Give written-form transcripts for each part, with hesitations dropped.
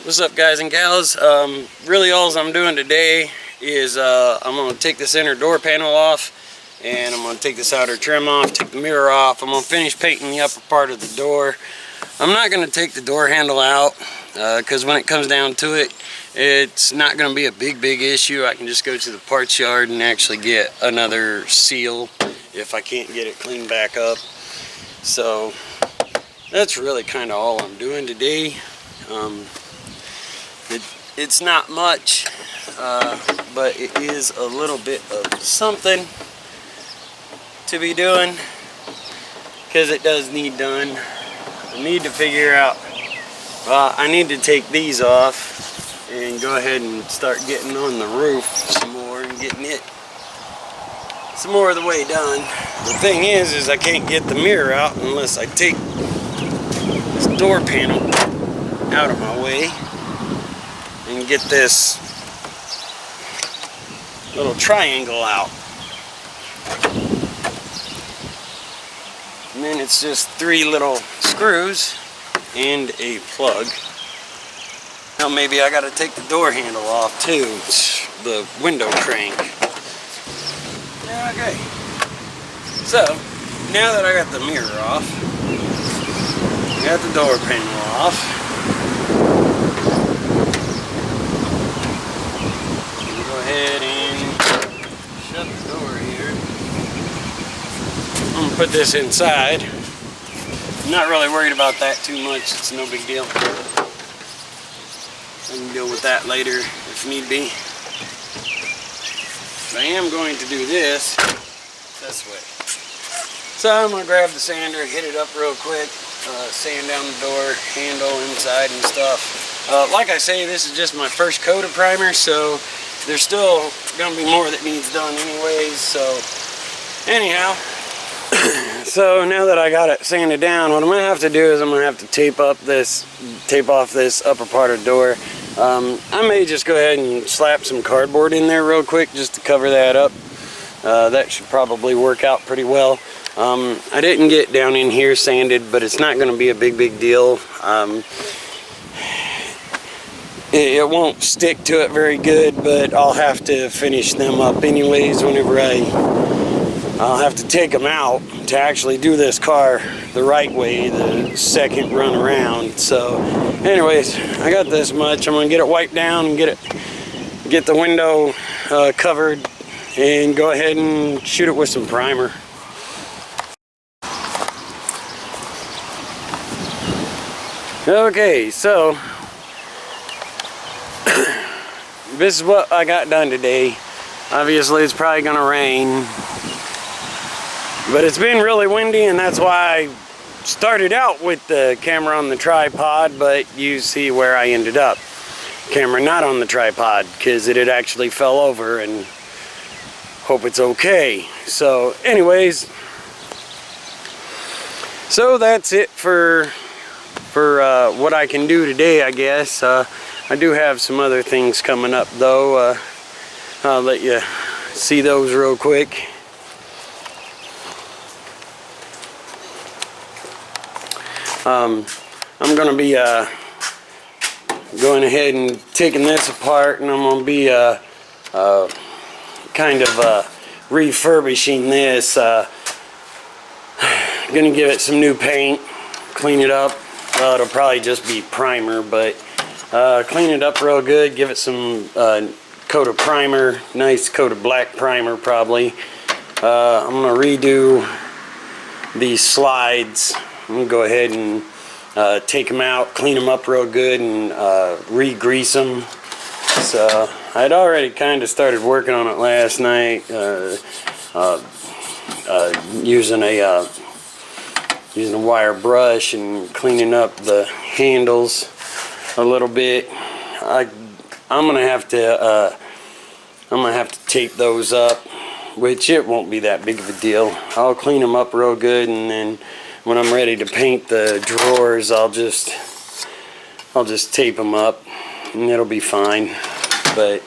What's up, guys and gals? Really all I'm doing today is I'm going to take this inner door panel off, and I'm going to take this outer trim off, take the mirror off. I'm going to finish painting the upper part of the door. I'm not going to take the door handle out because when it comes down to it, it's not going to be a big issue. I can just go to the parts yard and actually get another seal if I can't get it cleaned back up. So that's really kind of all I'm doing today. It's not much, but it is a little bit of something to be doing because it does need done. I need to figure out, I need to take these off and go ahead and start getting on the roof some more and getting it some more of the way done. The thing is I can't get the mirror out unless I take this door panel out of my way and get this little triangle out. And then it's just 3 little screws and a plug. Now maybe I gotta take the door handle off too, the window crank. Okay, so now that I got the mirror off, got the door panel off, ahead and shut the door here. I'm gonna put this inside. I'm not really worried about that too much. It's no big deal. I can deal with that later if need be. But I am going to do this way. So I'm gonna grab the sander, hit it up real quick, sand down the door handle inside and stuff. Like I say, this is just my first coat of primer, so there's still gonna be more that needs done anyways. So anyhow, so now that I got it sanded down, what I'm gonna have to do is I'm gonna have to tape off this upper part of the door. I may just go ahead and slap some cardboard in there real quick just to cover that up. That should probably work out pretty well. I didn't get down in here sanded, but it's not gonna be a big deal. It won't stick to it very good, but I'll have to finish them up anyways whenever I'll have to take them out to actually do this car the right way, the second run around. So anyways, I got this much. I'm gonna get it wiped down and get the window covered and go ahead and shoot it with some primer. Okay, so this is what I got done today. Obviously it's probably gonna rain, but it's been really windy, and that's why I started out with the camera on the tripod, but you see where I ended up. Camera not on the tripod because it had actually fell over, and hope it's okay. So anyways, so that's it for what I can do today, I guess. I do have some other things coming up though. I'll let you see those real quick. I'm going to be going ahead and taking this apart, and I'm going to be kind of refurbishing this. Going to give it some new paint, clean it up. Well, it'll probably just be primer, but clean it up real good, give it some coat of primer, nice coat of black primer probably. I'm going to redo these slides. I'm going to go ahead and take them out, clean them up real good, and re-grease them. So I'd already kind of started working on it last night, using a wire brush and cleaning up the handles a little bit. I'm gonna have to tape those up, which it won't be that big of a deal. I'll clean them up real good, and then when I'm ready to paint the drawers, I'll just tape them up, and it'll be fine. But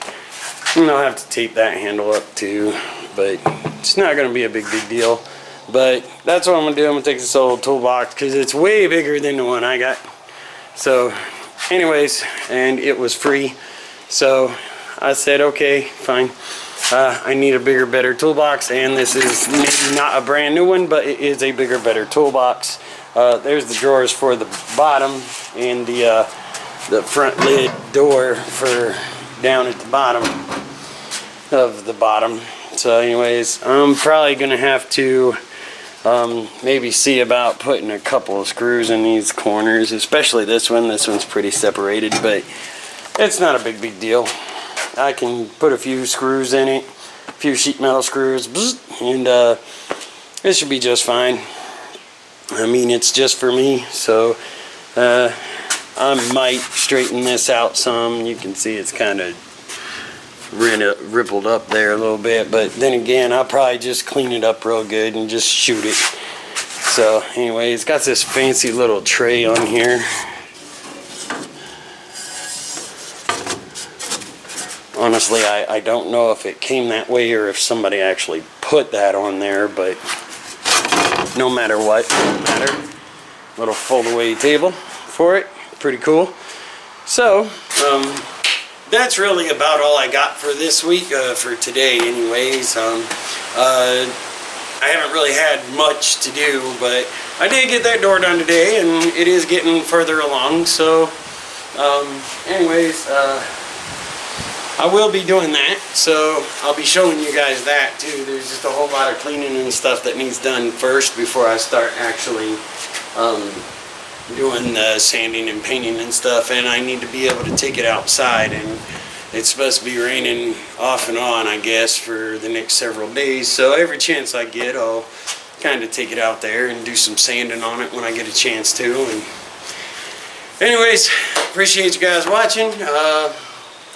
I'll have to tape that handle up too, but it's not gonna be a big deal. But that's what I'm gonna do. I'm gonna take this old toolbox because it's way bigger than the one I got. So anyways, and it was free. So I said, okay, fine. I need a bigger, better toolbox, and this is maybe not a brand new one, but it is a bigger, better toolbox. There's the drawers for the bottom, and the front lid door for down at the bottom of the bottom. So anyways, I'm probably gonna have to maybe see about putting a couple of screws in these corners, especially this one. This one's pretty separated, but it's not a big deal. I can put a few screws in it, a few sheet metal screws, and it should be just fine. I mean, it's just for me, so I might straighten this out some. You can see it's kind of rippled up there a little bit, but then again, I'll probably just clean it up real good and just shoot it. So anyway, it's got this fancy little tray on here. Honestly, I don't know if it came that way or if somebody actually put that on there, but no matter what, no matter. Little fold-away table for it. Pretty cool. So, that's really about all I got for this week, for today anyways. I haven't really had much to do, but I did get that door done today, and it is getting further along. So, anyways, I will be doing that, so I'll be showing you guys that too. There's just a whole lot of cleaning and stuff that needs done first before I start actually doing the sanding and painting and stuff, and I need to be able to take it outside, and it's supposed to be raining off and on, I guess, for the next several days. So every chance I get, I'll kind of take it out there and do some sanding on it when I get a chance to. And anyways, appreciate you guys watching.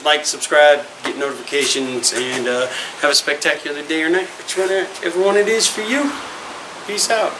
Like, subscribe, get notifications, and have a spectacular day or night, whichever one it is for you. Peace out.